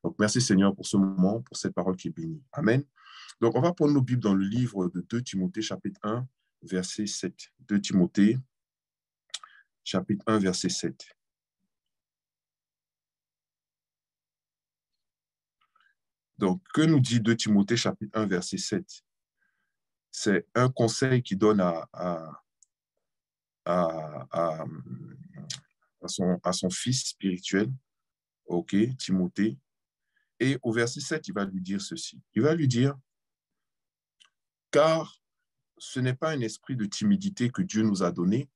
Donc, merci Seigneur pour ce moment, pour cette parole qui est bénie. Amen. Donc, on va prendre nos Bibles dans le livre de 2 Timothée, chapitre 1, verset 7. 2 Timothée, chapitre 1, verset 7. Donc, que nous dit 2 Timothée, chapitre 1, verset 7? C'est un conseil qu'il donne à son fils spirituel, ok, Timothée. Et au verset 7, il va lui dire ceci. Il va lui dire, car ce n'est pas un esprit de timidité que Dieu nous a donné,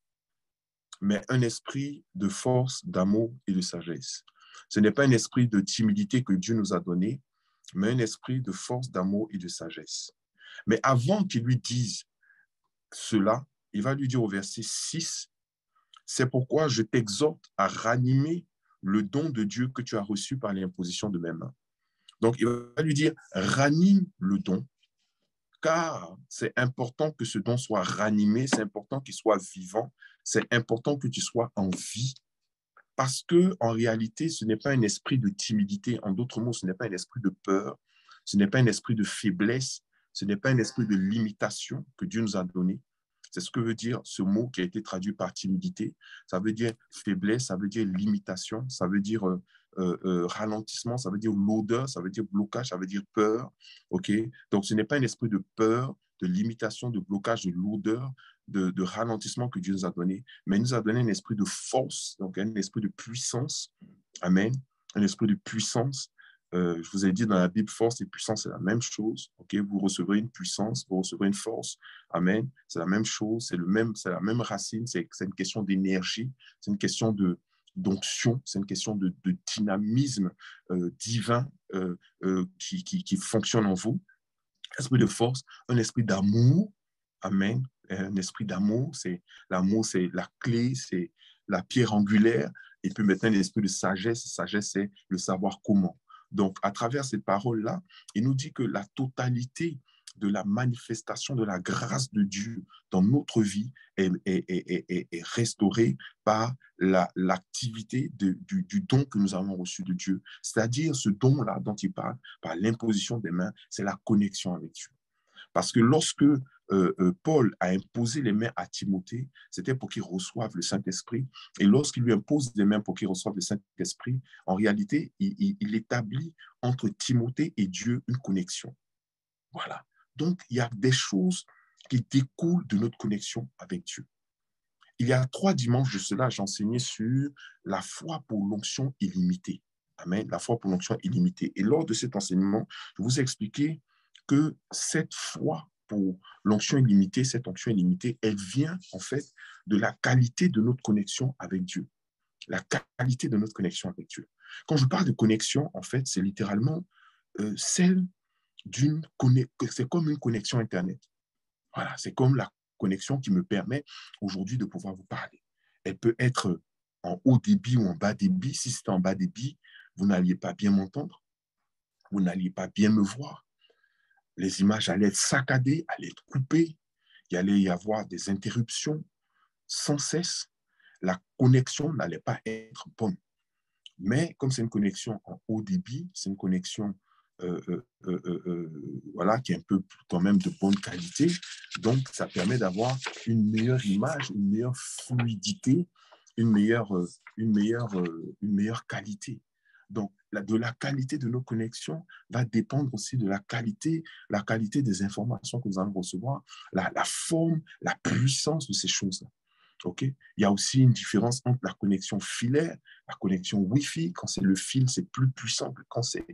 mais un esprit de force, d'amour et de sagesse. Ce n'est pas un esprit de timidité que Dieu nous a donné, mais un esprit de force, d'amour et de sagesse. Mais avant qu'il lui dise cela, il va lui dire au verset 6, c'est pourquoi je t'exhorte à ranimer le don de Dieu que tu as reçu par l'imposition de mes mains. Donc, il va lui dire, ranime le don, car c'est important que ce don soit ranimé, c'est important qu'il soit vivant, c'est important que tu sois en vie, parce que en réalité, ce n'est pas un esprit de timidité. En d'autres mots, ce n'est pas un esprit de peur, ce n'est pas un esprit de faiblesse, ce n'est pas un esprit de limitation que Dieu nous a donné. C'est ce que veut dire ce mot qui a été traduit par timidité. Ça veut dire faiblesse, ça veut dire limitation, ça veut dire ralentissement, ça veut dire lourdeur, ça veut dire blocage, ça veut dire peur. Ok. Donc, ce n'est pas un esprit de peur, de limitation, de blocage, de lourdeur, de ralentissement que Dieu nous a donné, mais il nous a donné un esprit de force, donc un esprit de puissance. Amen. Un esprit de puissance. Je vous ai dit dans la Bible, force et puissance, c'est la même chose. Okay? Vous recevrez une puissance, vous recevrez une force. Amen. C'est la même chose, c'est la même racine, c'est une question d'énergie, c'est une question d'onction, c'est une question de dynamisme divin qui fonctionne en vous. Un esprit de force, un esprit d'amour. Amen. Un esprit d'amour, l'amour, c'est la clé, c'est la pierre angulaire. Et puis maintenant, l'esprit de sagesse. Sagesse, c'est le savoir comment. Donc, à travers ces paroles-là, il nous dit que la totalité de la manifestation de la grâce de Dieu dans notre vie est restaurée par l'activité du don que nous avons reçu de Dieu. C'est-à-dire ce don-là dont il parle, par l'imposition des mains, c'est la connexion avec Dieu. Parce que lorsque Paul a imposé les mains à Timothée, c'était pour qu'il reçoive le Saint-Esprit. Et lorsqu'il lui impose les mains pour qu'il reçoive le Saint-Esprit, en réalité, il établit entre Timothée et Dieu une connexion. Voilà. Donc, il y a des choses qui découlent de notre connexion avec Dieu. Il y a 3 dimanches de cela, j'enseignais sur la foi pour l'onction illimitée. Amen. La foi pour l'onction illimitée. Et lors de cet enseignement, je vous ai expliqué que cette foi pour l'onction illimitée, cette onction illimitée, elle vient en fait de la qualité de notre connexion avec Dieu. La qualité de notre connexion avec Dieu. Quand je parle de connexion, en fait, c'est littéralement celle c'est comme une connexion Internet. Voilà, c'est comme la connexion qui me permet aujourd'hui de pouvoir vous parler. Elle peut être en haut débit ou en bas débit. Si c'est en bas débit, vous n'alliez pas bien m'entendre, vous n'alliez pas bien me voir. Les images allaient être saccadées, allaient être coupées, il allait y avoir des interruptions sans cesse. La connexion n'allait pas être bonne. Mais comme c'est une connexion en haut débit, c'est une connexion voilà, qui est un peu quand même de bonne qualité. Donc, ça permet d'avoir une meilleure image, une meilleure fluidité, une meilleure qualité. Donc, de la qualité de nos connexions va dépendre aussi de la qualité des informations que nous allons recevoir, la forme, la puissance de ces choses-là. Okay? Il y a aussi une différence entre la connexion filaire, la connexion Wi-Fi. Quand c'est le fil, c'est plus puissant que quand c'est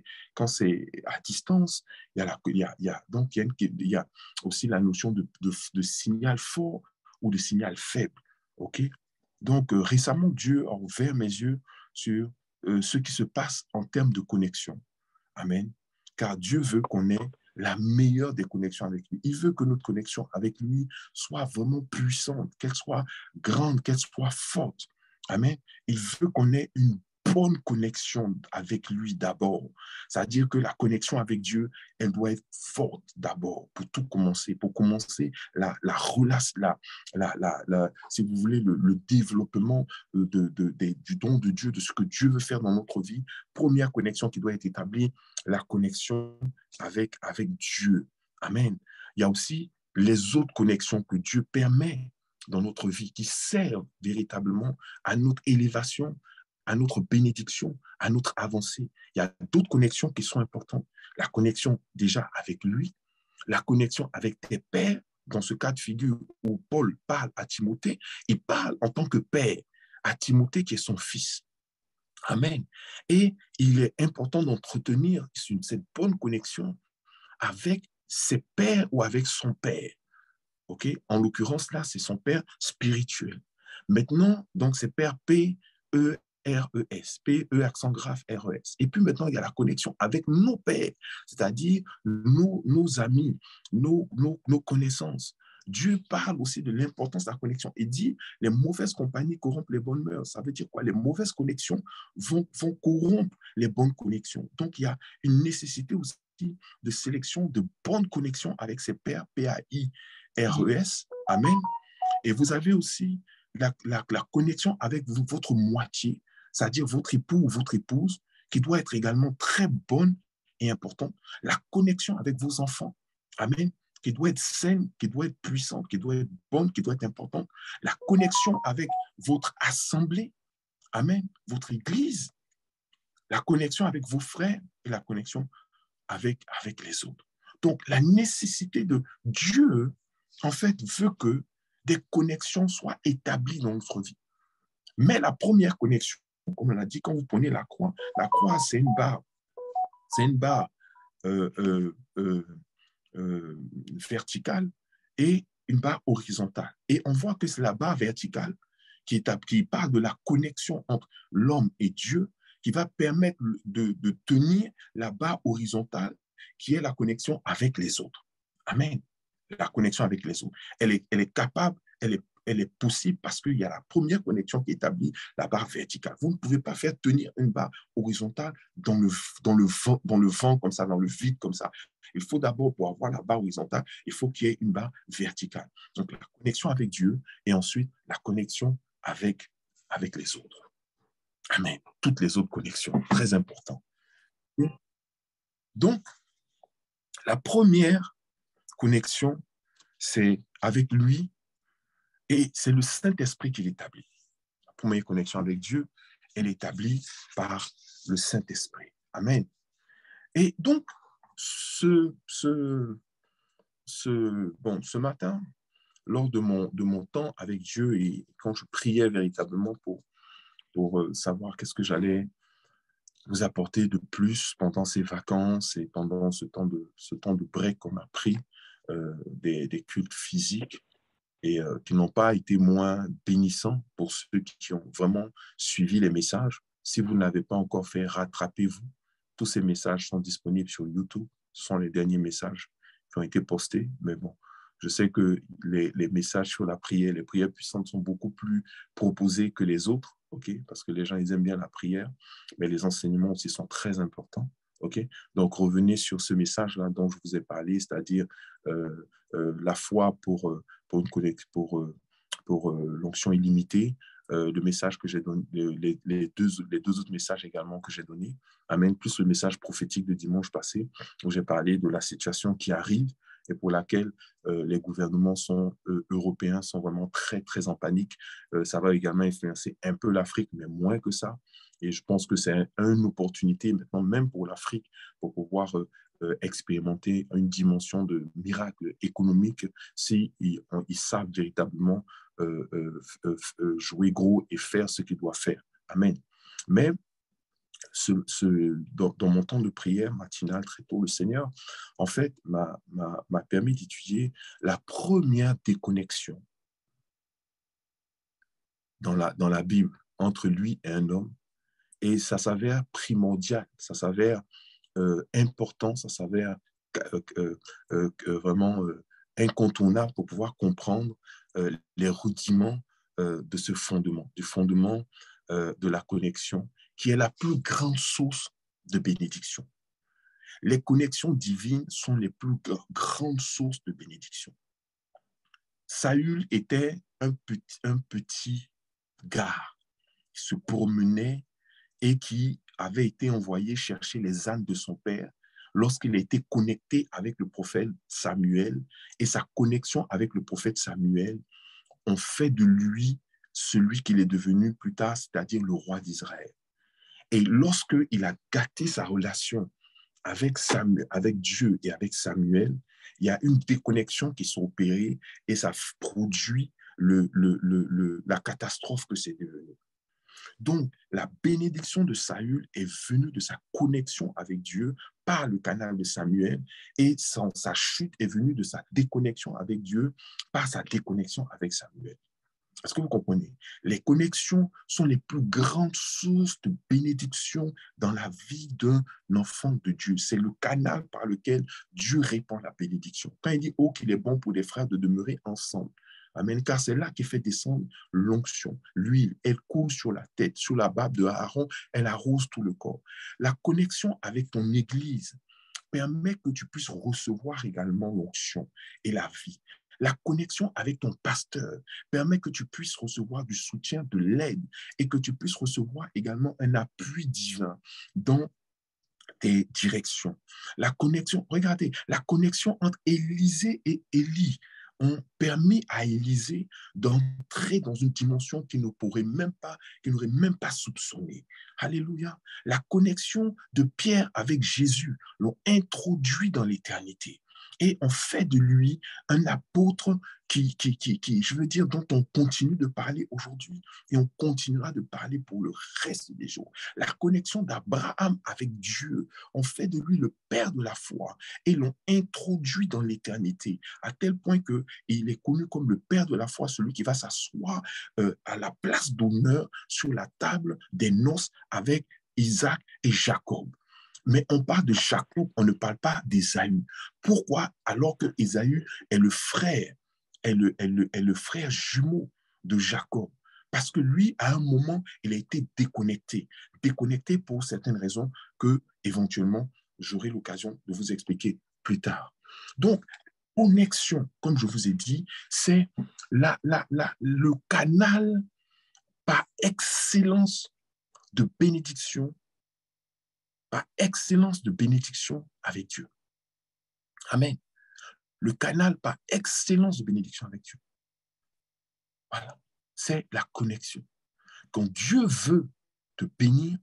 à distance. Donc, il y a aussi la notion de signal fort ou de signal faible. Okay? Donc, récemment, Dieu a ouvert mes yeux sur ce qui se passe en termes de connexion. Amen. Car Dieu veut qu'on ait la meilleure des connexions avec lui. Il veut que notre connexion avec lui soit vraiment puissante, qu'elle soit grande, qu'elle soit forte. Amen. Il veut qu'on ait une bonne connexion avec lui d'abord. C'est-à-dire que la connexion avec Dieu, elle doit être forte d'abord pour tout commencer. Pour commencer, la relation, si vous voulez, le développement du don de Dieu, de ce que Dieu veut faire dans notre vie. Première connexion qui doit être établie, la connexion avec Dieu. Amen. Il y a aussi les autres connexions que Dieu permet dans notre vie qui servent véritablement à notre élévation, à notre bénédiction, à notre avancée. Il y a d'autres connexions qui sont importantes. La connexion déjà avec lui, la connexion avec tes pères, dans ce cas de figure où Paul parle à Timothée, il parle en tant que père à Timothée qui est son fils. Amen. Et il est important d'entretenir cette bonne connexion avec ses pères ou avec son père. OK? En l'occurrence, là, c'est son père spirituel. Maintenant, donc, c'est père P-E-R-E-S, P-E accent grave R-E-S. Et puis maintenant, il y a la connexion avec nos pères, c'est-à-dire nos amis, nos connaissances. Dieu parle aussi de l'importance de la connexion et dit les mauvaises compagnies corrompent les bonnes mœurs. Ça veut dire quoi? Les mauvaises connexions vont corrompre les bonnes connexions. Donc, il y a une nécessité aussi de sélection de bonnes connexions avec ses pairs, P-A-I-R-E-S. Amen. Et vous avez aussi la connexion avec votre moitié, c'est-à-dire votre époux ou votre épouse, qui doit être également très bonne et importante. La connexion avec vos enfants. Amen. Qui doit être saine, qui doit être puissante, qui doit être bonne, qui doit être importante. La connexion avec votre assemblée. Amen. Votre église. La connexion avec vos frères et la connexion avec les autres. Donc, la nécessité de Dieu, en fait, veut que des connexions soient établies dans notre vie. Mais la première connexion, comme on l'a dit, quand vous prenez la croix, c'est une barre. C'est une barre euh, euh, euh, verticale et une barre horizontale. Et on voit que c'est la barre verticale qui parle de la connexion entre l'homme et Dieu qui va permettre de tenir la barre horizontale qui est la connexion avec les autres. Amen. La connexion avec les autres. Elle est capable, elle est possible parce qu'il y a la première connexion qui établit la barre verticale. Vous ne pouvez pas faire tenir une barre horizontale dans le vent comme ça, dans le vide comme ça. Il faut d'abord, pour avoir la barre horizontale, il faut qu'il y ait une barre verticale. Donc, la connexion avec Dieu et ensuite la connexion avec les autres. Amen. Toutes les autres connexions, très important. Donc, la première connexion, c'est avec lui et c'est le Saint-Esprit qui l'établit. La première connexion avec Dieu, elle est établie par le Saint-Esprit. Amen. Et donc, ce matin, lors de mon temps avec Dieu et quand je priais véritablement pour savoir qu'est-ce que j'allais vous apporter de plus pendant ces vacances et pendant ce temps de break qu'on a pris, des cultes physiques et qui n'ont pas été moins bénissants pour ceux qui ont vraiment suivi les messages. Si vous n'avez pas encore fait, rattrapez-vous. Tous ces messages sont disponibles sur YouTube. Ce sont les derniers messages qui ont été postés. Mais bon, je sais que les messages sur la prière, les prières puissantes sont beaucoup plus proposés que les autres, ok? Parce que les gens, ils aiment bien la prière, mais les enseignements aussi sont très importants, ok? Donc, revenez sur ce message-là dont je vous ai parlé, c'est-à-dire la foi pour l'onction illimitée, le message que j'ai donné, les deux autres messages également que j'ai donnés, amène plus le message prophétique de dimanche passé, où j'ai parlé de la situation qui arrive et pour laquelle les gouvernements européens sont vraiment très, très en panique. Ça va également influencer un peu l'Afrique, mais moins que ça. Et je pense que c'est une opportunité maintenant, même pour l'Afrique, pour pouvoir expérimenter une dimension de miracle économique si ils savent véritablement jouer gros et faire ce qu'ils doivent faire. Amen. Mais dans mon temps de prière matinale très tôt, le Seigneur, en fait, m'a permis d'étudier la première déconnexion dans la Bible entre lui et un homme. Et ça s'avère primordial, ça s'avère important, ça s'avère vraiment incontournable pour pouvoir comprendre les rudiments de ce fondement, du fondement de la connexion qui est la plus grande source de bénédiction. Les connexions divines sont les plus grandes sources de bénédiction. Saül était un petit gars qui se promenait et qui avait été envoyé chercher les ânes de son père lorsqu'il a été connecté avec le prophète Samuel. Et sa connexion avec le prophète Samuel ont fait de lui celui qu'il est devenu plus tard, c'est-à-dire le roi d'Israël. Et lorsqu'il a gâté sa relation avec Dieu et avec Samuel, il y a une déconnexion qui s'est opérée et ça produit la catastrophe que c'est devenu. Donc, la bénédiction de Saül est venue de sa connexion avec Dieu par le canal de Samuel et sa chute est venue de sa déconnexion avec Dieu par sa déconnexion avec Samuel. Est-ce que vous comprenez? Les connexions sont les plus grandes sources de bénédiction dans la vie d'un enfant de Dieu. C'est le canal par lequel Dieu répand la bénédiction. Quand il dit, oh, qu'il est bon pour les frères de demeurer ensemble. Amen. Car c'est là qu'il fait descendre l'onction. L'huile, elle coule sur la tête, sur la barbe de Aaron, elle arrose tout le corps. La connexion avec ton église permet que tu puisses recevoir également l'onction et la vie. La connexion avec ton pasteur permet que tu puisses recevoir du soutien, de l'aide et que tu puisses recevoir également un appui divin dans tes directions. La connexion, regardez, la connexion entre Élisée et Élie ont permis à Élisée d'entrer dans une dimension qu'il n'aurait même pas soupçonné. Alléluia. La connexion de Pierre avec Jésus l'ont introduit dans l'éternité et ont fait de lui un apôtre je veux dire, dont on continue de parler aujourd'hui et on continuera de parler pour le reste des jours. La connexion d'Abraham avec Dieu ont fait de lui le père de la foi et l'ont introduit dans l'éternité à tel point qu'il est connu comme le père de la foi, celui qui va s'asseoir à la place d'honneur sur la table des noces avec Isaac et Jacob. Mais on parle de Jacob, on ne parle pas d'Ésaü. Pourquoi? Alors que Ésaü est le frère, est le frère jumeau de Jacob. Parce que lui, à un moment, il a été déconnecté. Déconnecté pour certaines raisons que, éventuellement, j'aurai l'occasion de vous expliquer plus tard. Donc, connexion, comme je vous ai dit, c'est le canal par excellence de bénédiction avec Dieu. Amen. Le canal par excellence de bénédiction avec Dieu. Voilà. C'est la connexion. Quand Dieu veut te bénir,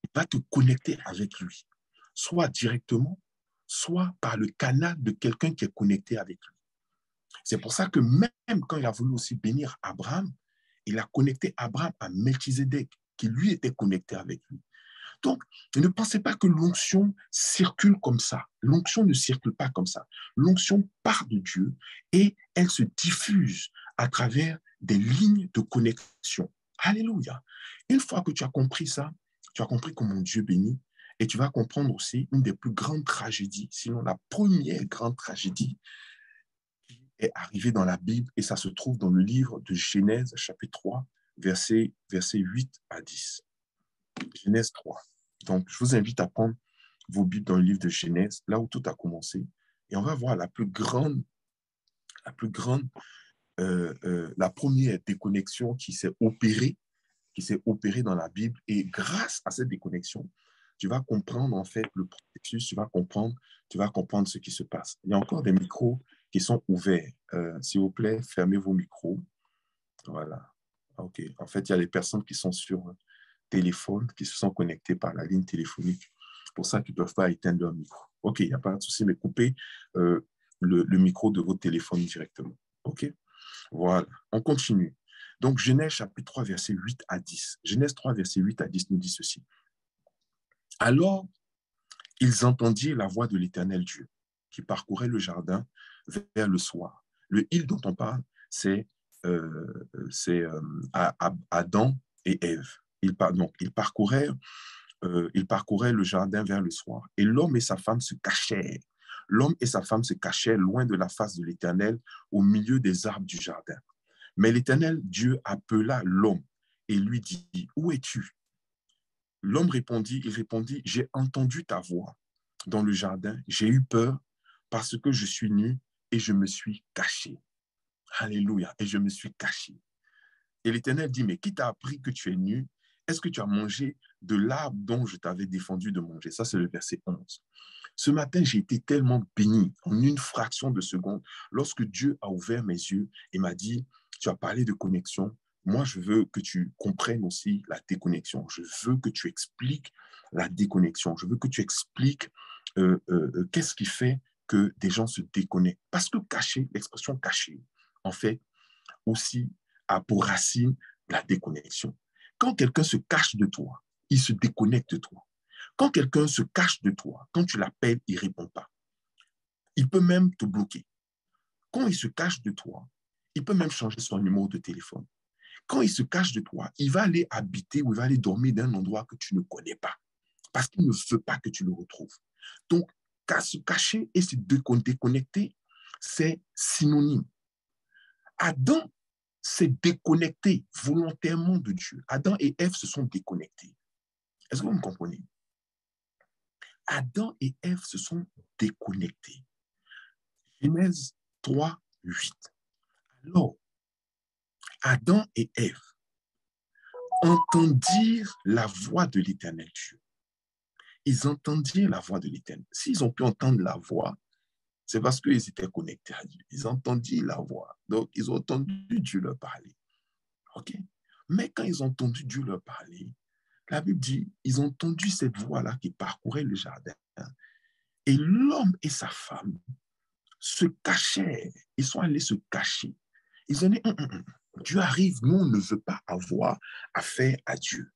il va te connecter avec lui. Soit directement, soit par le canal de quelqu'un qui est connecté avec lui. C'est pour ça que même quand il a voulu aussi bénir Abraham, il a connecté Abraham à Melchizedek, qui lui était connecté avec lui. Donc, ne pensez pas que l'onction circule comme ça. L'onction ne circule pas comme ça. L'onction part de Dieu et elle se diffuse à travers des lignes de connexion. Alléluia. Une fois que tu as compris ça, tu as compris comment Dieu bénit et tu vas comprendre aussi une des plus grandes tragédies, sinon la première grande tragédie qui est arrivée dans la Bible et ça se trouve dans le livre de Genèse, chapitre 3, versets 8 à 10. Genèse 3. Donc, je vous invite à prendre vos Bibles dans le livre de Genèse, là où tout a commencé. Et on va voir la première déconnexion qui s'est opérée dans la Bible. Et grâce à cette déconnexion, tu vas comprendre en fait le processus, tu vas comprendre ce qui se passe. Il y a encore des micros qui sont ouverts. S'il vous plaît, fermez vos micros. Voilà. OK. En fait, il y a des personnes qui sont sur téléphone, qui se sont connectés par la ligne téléphonique. C'est pour ça qu'ils ne peuvent pas éteindre leur micro. OK, il n'y a pas de souci, mais coupez le micro de votre téléphone directement. OK? Voilà, on continue. Donc, Genèse chapitre 3, verset 8 à 10. Genèse 3, verset 8 à 10 nous dit ceci. Alors, ils entendirent la voix de l'Éternel Dieu qui parcourait le jardin vers le soir. Le il dont on parle, c'est Adam et Ève. Ils parcouraient le jardin vers le soir. Et l'homme et sa femme se cachèrent. L'homme et sa femme se cachèrent loin de la face de l'Éternel, au milieu des arbres du jardin. Mais l'Éternel Dieu appela l'homme et lui dit, « Où es-tu » L'homme répondit, il répondit, j'ai entendu ta voix dans le jardin, j'ai eu peur parce que je suis nu et je me suis caché. Alléluia, et je me suis caché. Et l'Éternel dit, mais qui t'a appris que tu es nu? Est-ce que tu as mangé de l'arbre dont je t'avais défendu de manger? Ça, c'est le verset 11. Ce matin, j'ai été tellement béni en une fraction de seconde lorsque Dieu a ouvert mes yeux et m'a dit, tu as parlé de connexion. Moi, je veux que tu comprennes aussi la déconnexion. Je veux que tu expliques la déconnexion. Je veux que tu expliques qu'est-ce qui fait que des gens se déconnectent. Parce que cacher, l'expression cacher, en fait, aussi a pour racine la déconnexion. Quand quelqu'un se cache de toi, il se déconnecte de toi. Quand quelqu'un se cache de toi, quand tu l'appelles, il ne répond pas. Il peut même te bloquer. Quand il se cache de toi, il peut même changer son numéro de téléphone. Quand il se cache de toi, il va aller habiter ou il va aller dormir dans un endroit que tu ne connais pas parce qu'il ne veut pas que tu le retrouves. Donc, se cacher et se déconnecter, c'est synonyme. Adam s'est déconnecté volontairement de Dieu. Adam et Ève se sont déconnectés. Est-ce que vous me comprenez? Adam et Ève se sont déconnectés. Genèse 3, 8. Alors, Adam et Ève entendirent la voix de l'Éternel Dieu. Ils entendirent la voix de l'Éternel. S'ils ont pu entendre la voix, c'est parce qu'ils étaient connectés à Dieu. Ils entendirent la voix. Donc, ils ont entendu Dieu leur parler. OK? Mais quand ils ont entendu Dieu leur parler, la Bible dit, ils ont entendu cette voix-là qui parcourait le jardin. Et l'homme et sa femme se cachèrent. Ils sont allés se cacher. Ils ont dit, Dieu arrive, nous, on ne veut pas avoir affaire à Dieu.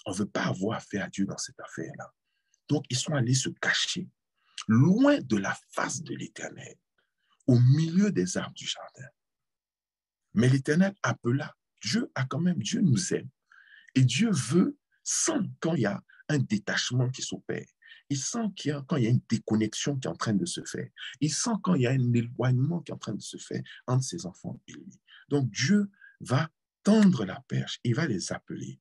On ne veut pas avoir affaire à Dieu dans cette affaire-là. Donc, ils sont allés se cacher, loin de la face de l'Éternel, au milieu des arbres du jardin. Mais l'Éternel appela. Dieu nous aime. Et Dieu veut, sent quand il y a un détachement qui s'opère. Il sent quand il y a une déconnexion qui est en train de se faire. Il sent quand il y a un éloignement qui est en train de se faire entre ses enfants et lui. Donc Dieu va tendre la perche, il va les appeler.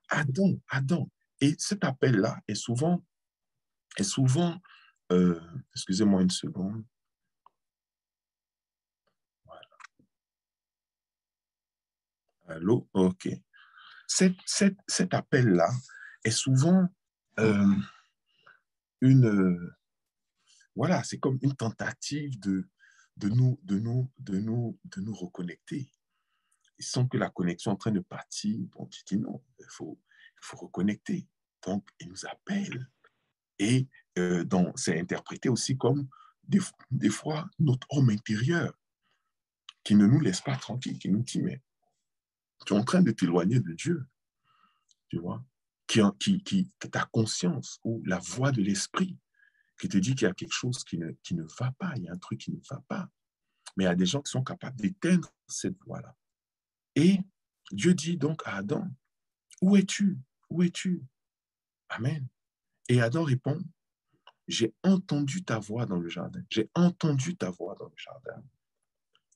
Adam, Adam. Et cet appel-là est souvent excusez-moi une seconde. Voilà. Allô? OK. Cet appel-là est souvent euh, une, voilà, c'est comme une tentative de nous reconnecter. Ils sentent que la connexion est en train de partir. Bon, tu dis non, il faut reconnecter. Donc, ils nous appellent. Et c'est interprété aussi comme des fois notre homme intérieur qui ne nous laisse pas tranquille, qui nous dit, mais tu es en train de t'éloigner de Dieu, tu vois, qui ta conscience ou la voix de l'esprit qui te dit qu'il y a quelque chose qui ne va pas, il y a un truc qui ne va pas. Mais il y a des gens qui sont capables d'éteindre cette voix-là. Et Dieu dit donc à Adam, où es-tu? Où es-tu? Amen. Et Adam répond, j'ai entendu ta voix dans le jardin. J'ai entendu ta voix dans le jardin.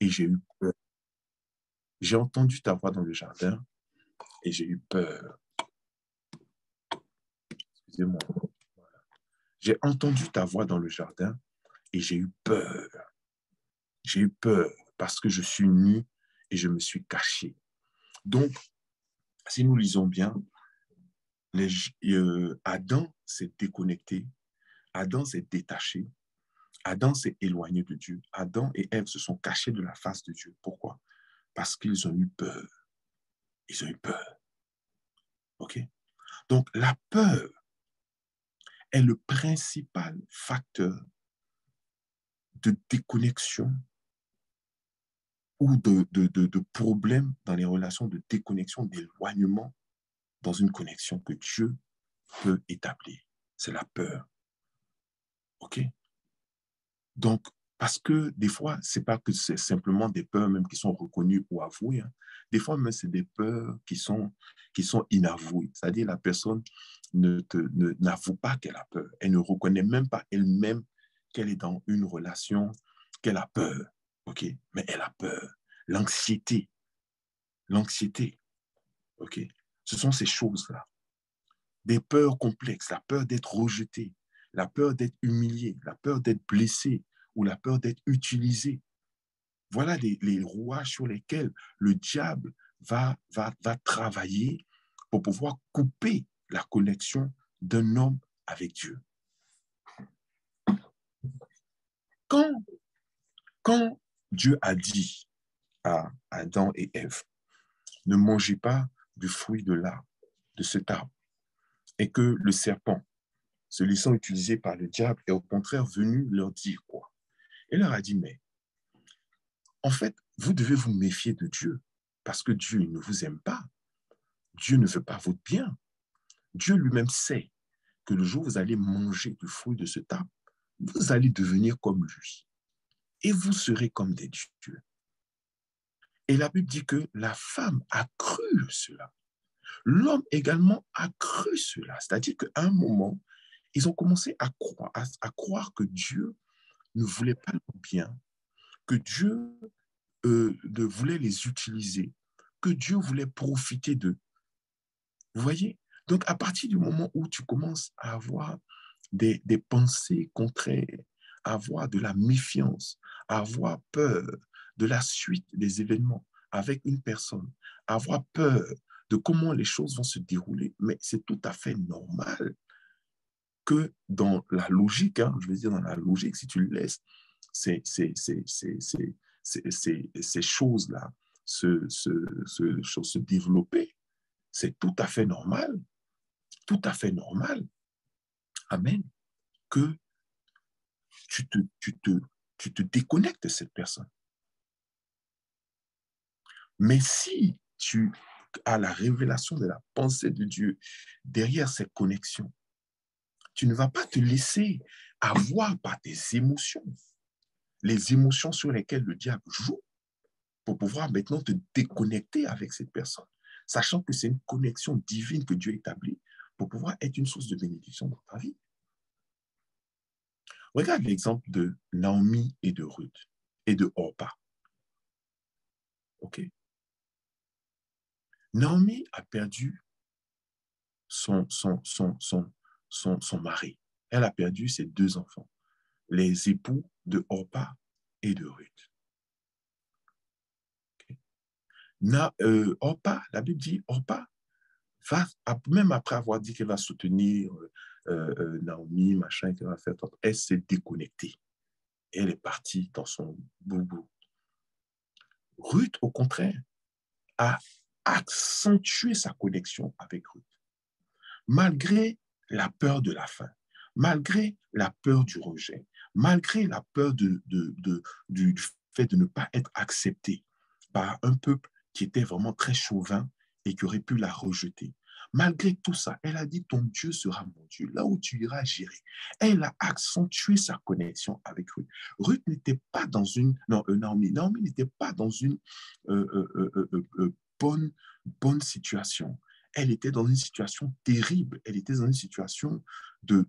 Et j'ai eu peur. J'ai entendu ta voix dans le jardin et j'ai eu peur. Excusez-moi. J'ai entendu ta voix dans le jardin et j'ai eu peur. J'ai eu peur parce que je suis nu et je me suis caché. Donc, si nous lisons bien, Adam s'est déconnecté, Adam s'est détaché, Adam s'est éloigné de Dieu. Adam et Ève se sont cachés de la face de Dieu. Pourquoi? Parce qu'ils ont eu peur. Ils ont eu peur. OK? Donc, la peur est le principal facteur de déconnexion ou de problème dans les relations de déconnexion, d'éloignement dans une connexion que Dieu peut établir. C'est la peur. OK? Donc, parce que des fois, c'est pas que c'est simplement des peurs même qui sont reconnues ou avouées. Hein. Des fois, même, c'est des peurs qui sont inavouées. C'est-à-dire, la personne n'avoue pas qu'elle a peur. Elle ne reconnaît même pas elle-même qu'elle est dans une relation, qu'elle a peur. OK? Mais elle a peur. L'anxiété. L'anxiété. OK? Ce sont ces choses-là. des peurs complexes, la peur d'être rejeté, la peur d'être humilié, la peur d'être blessé ou la peur d'être utilisé. Voilà les rouages sur lesquels le diable va travailler pour pouvoir couper la connexion d'un homme avec Dieu. Quand, quand Dieu a dit à Adam et Ève, ne mangez pas du fruit de l'arbre, de cet arbre, et que le serpent, se laissant utiliser par le diable, est au contraire venu leur dire quoi? Il leur a dit, mais en fait, vous devez vous méfier de Dieu, parce que Dieu ne vous aime pas. Dieu ne veut pas votre bien. Dieu lui-même sait que le jour où vous allez manger du fruit de cet arbre, vous allez devenir comme lui. Et vous serez comme des dieux. Et la Bible dit que la femme a cru cela. L'homme également a cru cela. C'est-à-dire qu'à un moment, ils ont commencé à croire que Dieu ne voulait pas leur bien, que Dieu voulait les utiliser, que Dieu voulait profiter d'eux. Vous voyez? Donc, à partir du moment où tu commences à avoir des pensées contraires, à avoir de la méfiance, à avoir peur de la suite des événements avec une personne, à avoir peur de comment les choses vont se dérouler, mais c'est tout à fait normal que dans la logique, hein, je veux dire dans la logique, si tu laisses ces choses-là se développer, c'est tout à fait normal, amen, que tu te, tu te, tu te déconnectes de cette personne. Mais si tu as la révélation de la pensée de Dieu derrière cette connexion, tu ne vas pas te laisser avoir par tes émotions, les émotions sur lesquelles le diable joue, pour pouvoir maintenant te déconnecter avec cette personne, sachant que c'est une connexion divine que Dieu établit pour pouvoir être une source de bénédiction dans ta vie. Regarde l'exemple de Naomi et de Ruth et de Orpa. OK? Naomi a perdu son mari. Elle a perdu ses deux enfants, les époux de Orpa et de Ruth. Okay? Orpa, la Bible dit, Orpa va, même après avoir dit qu'elle va soutenir Naomi, machin, qu'elle va faire, elle s'est déconnectée. Elle est partie dans son boubou. Ruth, au contraire, a accentué sa connexion avec Ruth. Malgré la peur de la faim, malgré la peur du rejet, malgré la peur du fait de ne pas être accepté par un peuple qui était vraiment très chauvin et qui aurait pu la rejeter. Malgré tout ça, elle a dit, ton Dieu sera mon Dieu. Là où tu iras, j'irai. Elle a accentué sa connexion avec Ruth. Ruth n'était pas dans une... Non, Naomi n'était pas dans une euh, euh, euh, bonne situation. Elle était dans une situation terrible. Elle était dans une situation de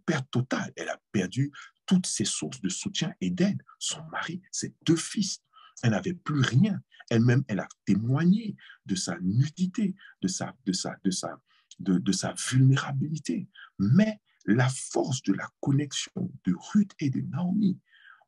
perte totale. Elle a perdu toutes ses sources de soutien et d'aide. Son mari, ses deux fils. Elle n'avait plus rien. Elle-même, elle a témoigné de sa nudité, de sa vulnérabilité. Mais la force de la connexion de Ruth et de Naomi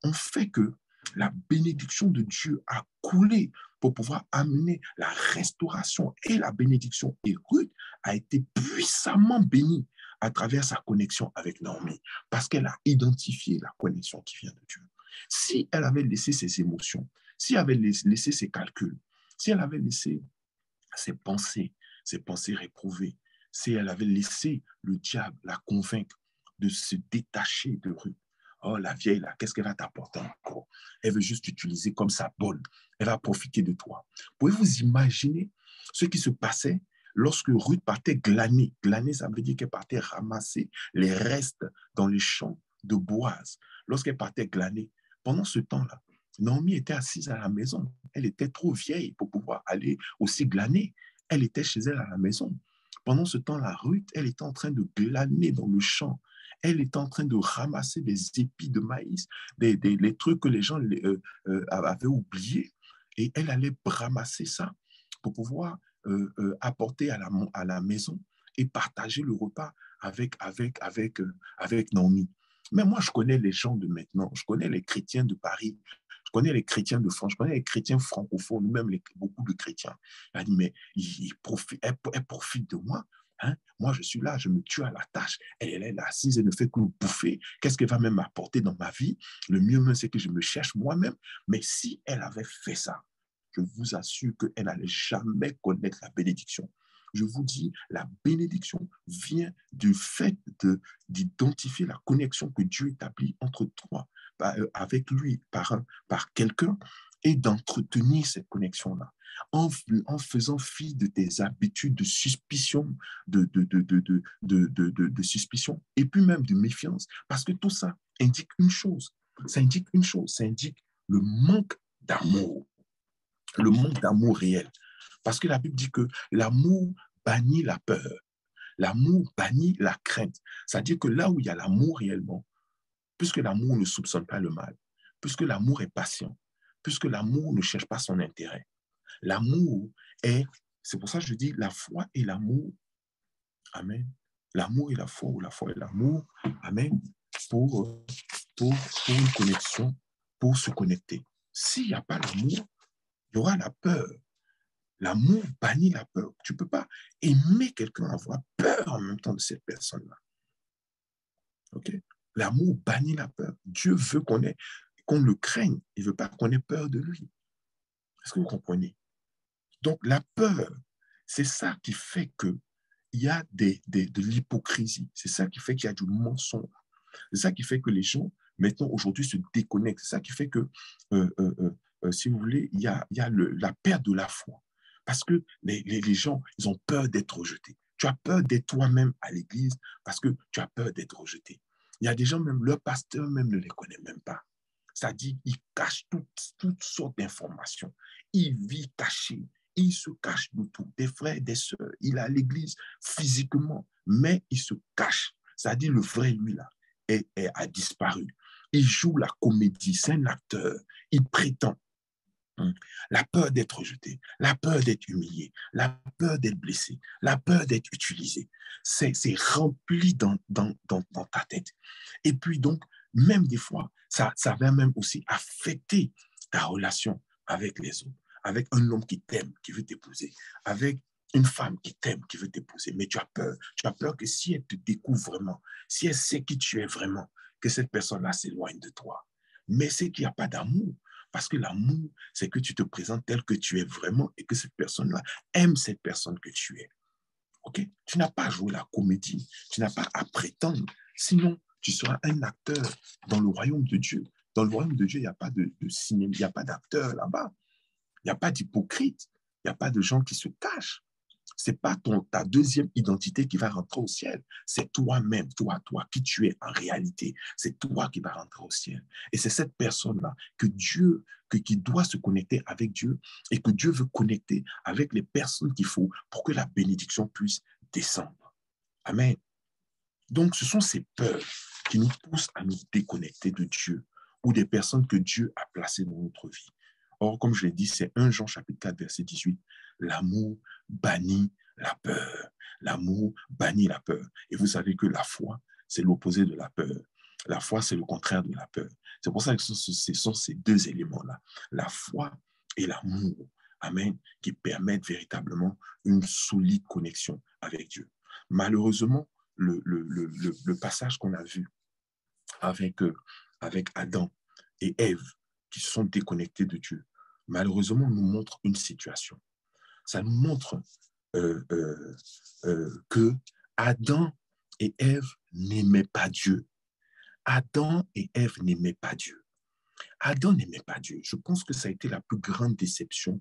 ont fait que la bénédiction de Dieu a coulé pour pouvoir amener la restauration et la bénédiction. Et Ruth a été puissamment bénie à travers sa connexion avec Naomi, parce qu'elle a identifié la connexion qui vient de Dieu. Si elle avait laissé ses émotions, si elle avait laissé ses calculs, si elle avait laissé ses pensées réprouvées, si elle avait laissé le diable la convaincre de se détacher de Ruth, oh, la vieille, là, qu'est-ce qu'elle va t'apporter encore? Elle veut juste t'utiliser comme sa bonne. Elle va profiter de toi. Pouvez-vous imaginer ce qui se passait lorsque Ruth partait glaner? Glaner, ça veut dire qu'elle partait ramasser les restes dans les champs de Boaz. Lorsqu'elle partait glaner, pendant ce temps-là, Naomi était assise à la maison. Elle était trop vieille pour pouvoir aller aussi glaner. Elle était chez elle à la maison. Pendant ce temps-là, Ruth, elle était en train de glaner dans le champ. Elle était en train de ramasser des épis de maïs, les trucs que les gens avaient oubliés. Et elle allait ramasser ça pour pouvoir apporter à la maison et partager le repas avec Naomi. Mais moi, je connais les gens de maintenant, je connais les chrétiens de Paris, je connais les chrétiens de France, je connais les chrétiens francophones, même beaucoup de chrétiens. Elle dit, mais elle profite de moi. Hein? Moi, je suis là, je me tue à la tâche. Elle est là assise, elle ne fait que bouffer. Qu'est-ce qu'elle va même m'apporter dans ma vie? Le mieux, c'est que je me cherche moi-même. Mais si elle avait fait ça, je vous assure qu'elle n'allait jamais connaître la bénédiction. Je vous dis, la bénédiction vient du fait d'identifier la connexion que Dieu établit entre toi, avec lui, par quelqu'un, et d'entretenir cette connexion-là. En faisant fi de tes habitudes de suspicion, de suspicion, et puis même de méfiance, parce que tout ça indique une chose, ça indique le manque d'amour, le manque d'amour réel. Parce que la Bible dit que l'amour bannit la peur, l'amour bannit la crainte. C'est-à-dire que là où il y a l'amour réellement, puisque l'amour ne soupçonne pas le mal, puisque l'amour est patient, puisque l'amour ne cherche pas son intérêt, l'amour est, c'est pour ça que je dis la foi et l'amour, amen, l'amour et la foi, ou la foi et l'amour, amen, pour, pour une connexion, pour se connecter. S'il n'y a pas l'amour, il y aura la peur. L'amour bannit la peur. Tu ne peux pas aimer quelqu'un, avoir peur en même temps de cette personne-là. Okay? L'amour bannit la peur. Dieu veut qu'on le craigne. Il ne veut pas qu'on ait peur de lui. Est-ce que vous comprenez? Donc, la peur, c'est ça qui fait qu'il y a de l'hypocrisie. C'est ça qui fait qu'il y a du mensonge. C'est ça qui fait que les gens, maintenant, aujourd'hui, se déconnectent. C'est ça qui fait que, si vous voulez, il y a la perte de la foi. Parce que les gens, ils ont peur d'être rejetés. Tu as peur d'être toi-même à l'église parce que tu as peur d'être rejeté. Il y a des gens, même leur pasteur même ne les connaît même pas. C'est-à-dire, il cache toutes sortes d'informations. Il vit caché. Il se cache de tout. Des frères, des sœurs. Il est à l'église physiquement, mais il se cache. C'est-à-dire, le vrai, lui, là, a disparu. Il joue la comédie. C'est un acteur. Il prétend. La peur d'être rejeté, la peur d'être humilié, la peur d'être blessé, la peur d'être utilisé. C'est rempli dans ta tête. Et puis donc, même des fois, ça va même aussi affecter ta relation avec les autres, avec un homme qui t'aime, qui veut t'épouser, avec une femme qui t'aime, qui veut t'épouser. Mais tu as peur que si elle te découvre vraiment, si elle sait qui tu es vraiment, que cette personne-là s'éloigne de toi. Mais c'est qu'il n'y a pas d'amour. Parce que l'amour, c'est que tu te présentes tel que tu es vraiment et que cette personne-là aime cette personne que tu es. OK? Tu n'as pas à jouer la comédie. Tu n'as pas à prétendre. Sinon, tu seras un acteur dans le royaume de Dieu. Dans le royaume de Dieu, il n'y a pas de cinéma, il n'y a pas d'acteur là-bas. Il n'y a pas d'hypocrite. Il n'y a pas de gens qui se cachent. C'est pas ta deuxième identité qui va rentrer au ciel. C'est toi-même, toi, qui tu es en réalité. C'est toi qui vas rentrer au ciel. Et c'est cette personne-là qui doit se connecter avec Dieu et que Dieu veut connecter avec les personnes qu'il faut pour que la bénédiction puisse descendre. Amen. Donc, ce sont ces peurs qui nous poussent à nous déconnecter de Dieu ou des personnes que Dieu a placées dans notre vie. Or, comme je l'ai dit, c'est 1 Jean chapitre 4, verset 18. L'amour bannit la peur. L'amour bannit la peur. Et vous savez que la foi, c'est l'opposé de la peur. La foi, c'est le contraire de la peur. C'est pour ça que ce sont ces deux éléments-là, la foi et l'amour, amen, qui permettent véritablement une solide connexion avec Dieu. Malheureusement, le passage qu'on a vu avec Adam et Ève, qui se sont déconnectés de Dieu, malheureusement, nous montre une situation. Ça nous montre que Adam et Ève n'aimaient pas Dieu. Adam et Ève n'aimaient pas Dieu. Adam n'aimait pas Dieu. Je pense que ça a été la plus grande déception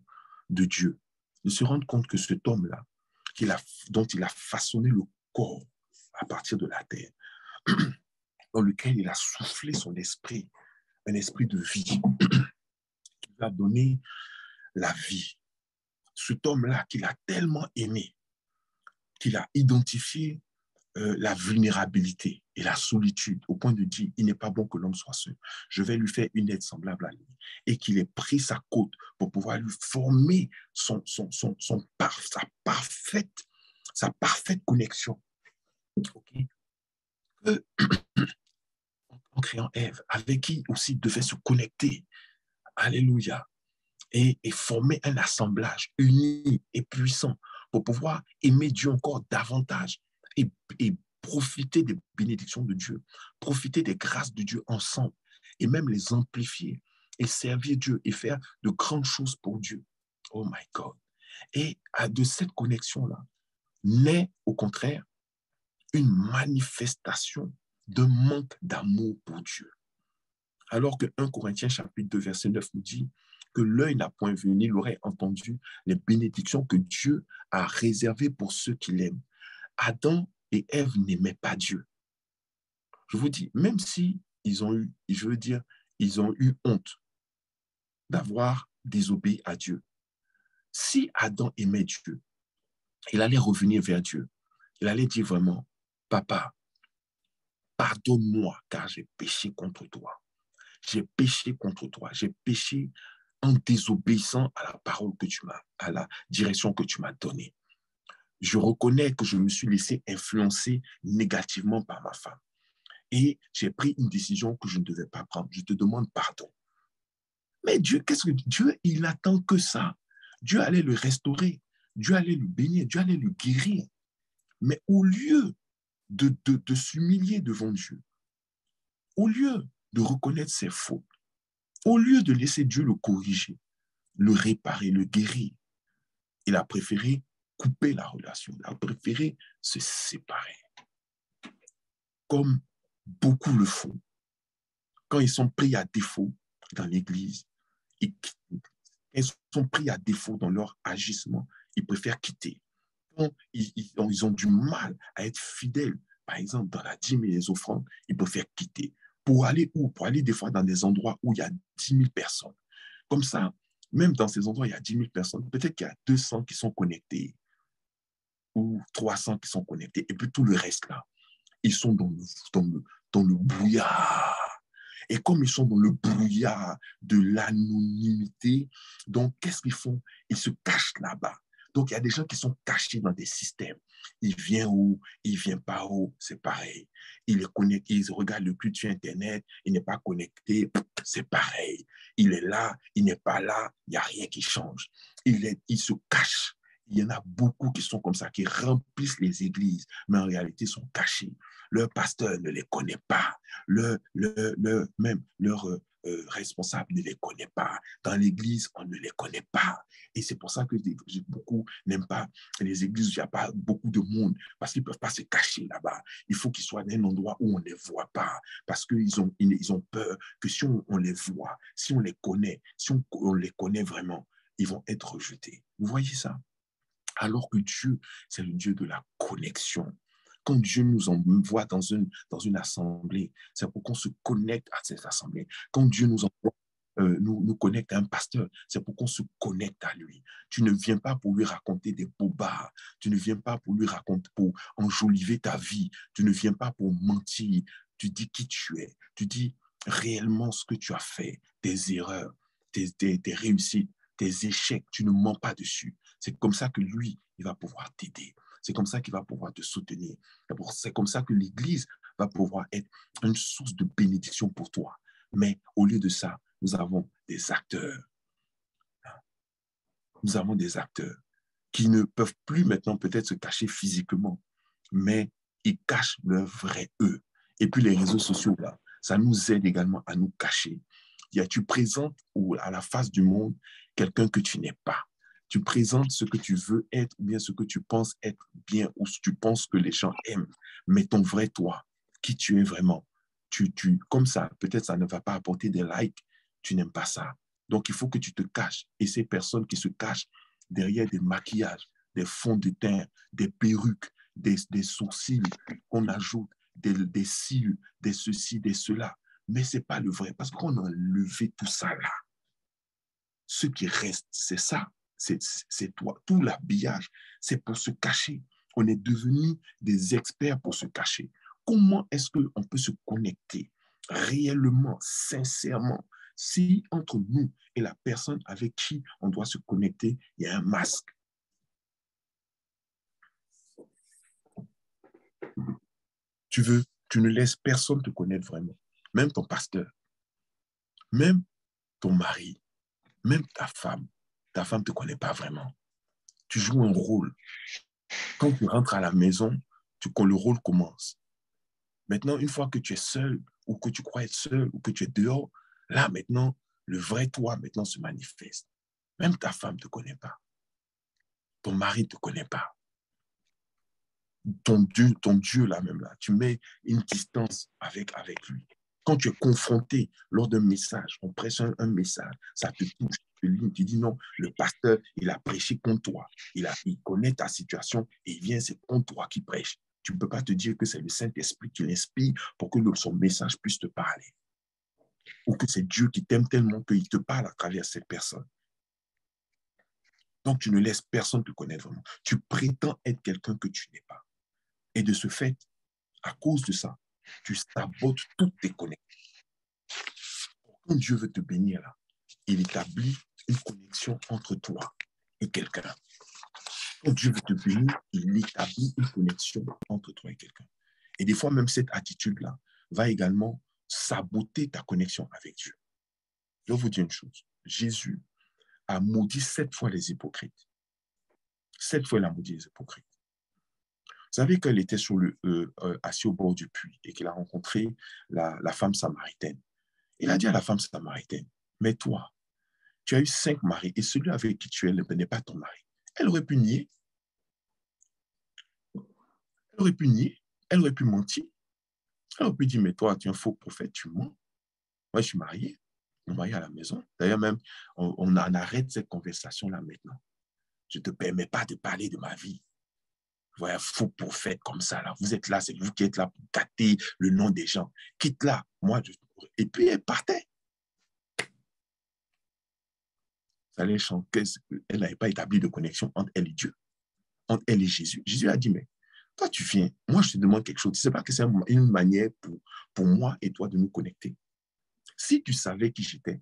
de Dieu, de se rendre compte que cet homme-là, dont il a façonné le corps à partir de la terre, dans lequel il a soufflé son esprit, un esprit de vie, qui lui a donné la vie. Cet homme-là qu'il a tellement aimé, qu'il a identifié la vulnérabilité et la solitude au point de dire, il n'est pas bon que l'homme soit seul. Je vais lui faire une aide semblable à lui. Et qu'il ait pris sa côte pour pouvoir lui former sa parfaite sa parfaite connexion. Okay? En créant Ève, avec qui aussi il devait se connecter. Alléluia. Et former un assemblage uni et puissant pour pouvoir aimer Dieu encore davantage et profiter des bénédictions de Dieu, profiter des grâces de Dieu ensemble et même les amplifier et servir Dieu et faire de grandes choses pour Dieu. Oh my God. Et de cette connexion-là naît au contraire une manifestation d'un manque d'amour pour Dieu. Alors que 1 Corinthiens chapitre 2 verset 9 nous dit que l'œil n'a point vu ni l'oreille entendu les bénédictions que Dieu a réservées pour ceux qui l'aiment. Adam et Ève n'aimaient pas Dieu. Je vous dis, même si ils ont eu, je veux dire, ils ont eu honte d'avoir désobéi à Dieu. Si Adam aimait Dieu, il allait revenir vers Dieu. Il allait dire vraiment, Papa, pardonne-moi car j'ai péché contre toi. J'ai péché contre toi. J'ai péché en désobéissant à la parole que tu m'as, à la direction que tu m'as donnée. Je reconnais que je me suis laissé influencer négativement par ma femme. Et j'ai pris une décision que je ne devais pas prendre. Je te demande pardon. Mais Dieu, qu'est-ce que Dieu, il attend que ça. Dieu allait le restaurer. Dieu allait le bénir. Dieu allait le guérir. Mais au lieu de s'humilier devant Dieu, au lieu de reconnaître ses fautes, au lieu de laisser Dieu le corriger, le réparer, le guérir, il a préféré couper la relation. Il a préféré se séparer. Comme beaucoup le font. Quand ils sont pris à défaut dans l'Église, ils sont pris à défaut dans leur agissement, ils préfèrent quitter. Quand ils ont du mal à être fidèles, par exemple, dans la dîme et les offrandes, ils préfèrent quitter. Pour aller où? Pour aller des fois dans des endroits où il y a 10 000 personnes. Comme ça, même dans ces endroits, il y a 10 000 personnes. Peut-être qu'il y a 200 qui sont connectés ou 300 qui sont connectés. Et puis tout le reste là, ils sont dans le brouillard. Et comme ils sont dans le brouillard de l'anonymité, donc qu'est-ce qu'ils font? Ils se cachent là-bas. Donc il y a des gens qui sont cachés dans des systèmes. Il vient où, il vient pas où, c'est pareil. Il est connecté, il regarde le culte sur Internet, il n'est pas connecté, c'est pareil. Il est là, il n'est pas là, il n'y a rien qui change. Il se cache. Il y en a beaucoup qui sont comme ça, qui remplissent les églises, mais en réalité sont cachés. Leur pasteur ne les connaît pas. Même leur responsable ne les connaît pas. Dans l'église, on ne les connaît pas. Et c'est pour ça que beaucoup n'aiment pas les églises où il n'y a pas beaucoup de monde, parce qu'ils ne peuvent pas se cacher là-bas. Il faut qu'ils soient dans un endroit où on ne les voit pas, parce qu'ils ont peur que si on les voit, si on les connaît, si on les connaît vraiment, ils vont être rejetés. Vous voyez ça? Alors que Dieu, c'est le Dieu de la connexion. Quand Dieu nous envoie dans une assemblée, c'est pour qu'on se connecte à cette assemblée. Quand Dieu nous envoie, nous connecte à un pasteur, c'est pour qu'on se connecte à lui. Tu ne viens pas pour lui raconter des bobards. Tu ne viens pas pour lui raconter, pour enjoliver ta vie. Tu ne viens pas pour mentir. Tu dis qui tu es. Tu dis réellement ce que tu as fait, tes erreurs, tes réussites, tes échecs. Tu ne mens pas dessus. C'est comme ça que lui, il va pouvoir t'aider. C'est comme ça qu'il va pouvoir te soutenir. C'est comme ça que l'Église va pouvoir être une source de bénédiction pour toi. Mais au lieu de ça, nous avons des acteurs. Nous avons des acteurs qui ne peuvent plus maintenant peut-être se cacher physiquement, mais ils cachent leur vrai eux. Et puis les réseaux sociaux, là, ça nous aide également à nous cacher. Tu présentes à la face du monde quelqu'un que tu n'es pas. Tu présentes ce que tu veux être ou bien ce que tu penses être bien ou ce que tu penses que les gens aiment. Mais ton vrai toi, qui tu es vraiment, comme ça, peut-être ça ne va pas apporter des likes, tu n'aimes pas ça. Donc, il faut que tu te caches. Et ces personnes qui se cachent derrière des maquillages, des fonds de teint, des perruques, des sourcils qu'on ajoute, des cils, des ceci, des cela. Mais ce n'est pas le vrai, parce qu'on a enlevé tout ça là. Ce qui reste, c'est ça. C'est toi. Tout l'habillage, c'est pour se cacher. On est devenus des experts pour se cacher. Comment est-ce qu'on peut se connecter réellement, sincèrement, si entre nous et la personne avec qui on doit se connecter, il y a un masque? Tu ne laisses personne te connaître vraiment. Même ton pasteur, même ton mari, même ta femme. Ta femme ne te connaît pas vraiment. Tu joues un rôle. Quand tu rentres à la maison, le rôle commence. Maintenant, une fois que tu es seul, ou que tu crois être seul, ou que tu es dehors, là, maintenant, le vrai toi, maintenant, se manifeste. Même ta femme ne te connaît pas. Ton mari ne te connaît pas. Ton Dieu, là même, là, tu mets une distance avec lui. Quand tu es confronté lors d'un message, on prêche un message, ça te touche, tu dis non, le pasteur, il a prêché contre toi. Il connaît ta situation et il vient, c'est contre toi qui prêche. Tu ne peux pas te dire que c'est le Saint-Esprit qui l'inspire pour que son message puisse te parler. Ou que c'est Dieu qui t'aime tellement qu'il te parle à travers cette personne. Donc, tu ne laisses personne te connaître vraiment. Tu prétends être quelqu'un que tu n'es pas. Et de ce fait, à cause de ça, tu sabotes toutes tes connexions. Quand Dieu veut te bénir, là, il établit une connexion entre toi et quelqu'un. Quand Dieu veut te bénir, il établit une connexion entre toi et quelqu'un. Et des fois, même cette attitude-là va également saboter ta connexion avec Dieu. Je vais vous dire une chose. Jésus a maudit 7 fois les hypocrites. 7 fois, il a maudit les hypocrites. Vous savez qu'il était assis au bord du puits et qu'il a rencontré la femme samaritaine. Il a dit à la femme samaritaine, mais toi, tu as eu 5 maris et celui avec qui tu es n'est pas ton mari. Elle aurait pu nier. Elle aurait pu nier. Elle aurait pu mentir. Elle aurait pu dire, mais toi, tu es un faux prophète, tu mens. Moi, je suis marié. On est marié à la maison. D'ailleurs, même, on en arrête cette conversation-là maintenant. Je ne te permets pas de parler de ma vie. Voilà, faux prophète comme ça, là. Vous êtes là, c'est vous qui êtes là pour gâter le nom des gens. Quitte là. Moi, Et puis, elle partait. Ça allait chanter. Elle n'avait pas établi de connexion entre elle et Dieu, entre elle et Jésus. Jésus a dit, mais toi, tu viens. Moi, je te demande quelque chose. Tu ne sais pas que c'est une manière pour moi et toi de nous connecter. Si tu savais qui j'étais,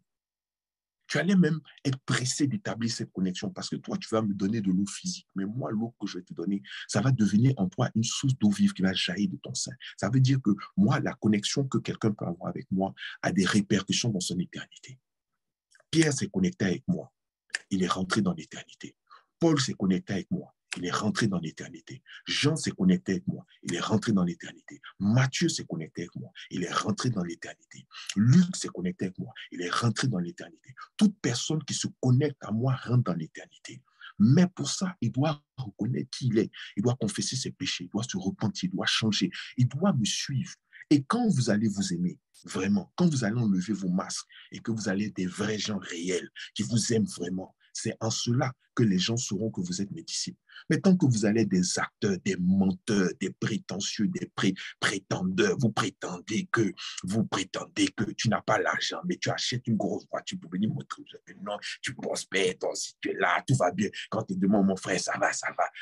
tu allais même être pressé d'établir cette connexion parce que toi, tu vas me donner de l'eau physique. Mais moi, l'eau que je vais te donner, ça va devenir en toi une source d'eau vive qui va jaillir de ton sein. Ça veut dire que moi, la connexion que quelqu'un peut avoir avec moi a des répercussions dans son éternité. Pierre s'est connecté avec moi. Il est rentré dans l'éternité. Paul s'est connecté avec moi. Il est rentré dans l'éternité. Jean s'est connecté avec moi. Il est rentré dans l'éternité. Matthieu s'est connecté avec moi. Il est rentré dans l'éternité. Luc s'est connecté avec moi. Il est rentré dans l'éternité. Toute personne qui se connecte à moi rentre dans l'éternité. Mais pour ça, il doit reconnaître qui il est. Il doit confesser ses péchés. Il doit se repentir. Il doit changer. Il doit me suivre. Et quand vous allez vous aimer, vraiment, quand vous allez enlever vos masques et que vous allez être des vrais gens réels qui vous aiment vraiment, c'est en cela que les gens sauront que vous êtes mes disciples. Mais tant que vous allez être des acteurs, des menteurs, des prétentieux, des prétendeurs, vous prétendez que tu n'as pas l'argent, mais tu achètes une grosse voiture pour venir montrer non, tu prospères, toi aussi tu es là, tout va bien. Quand tu demandes mon frère, ça va,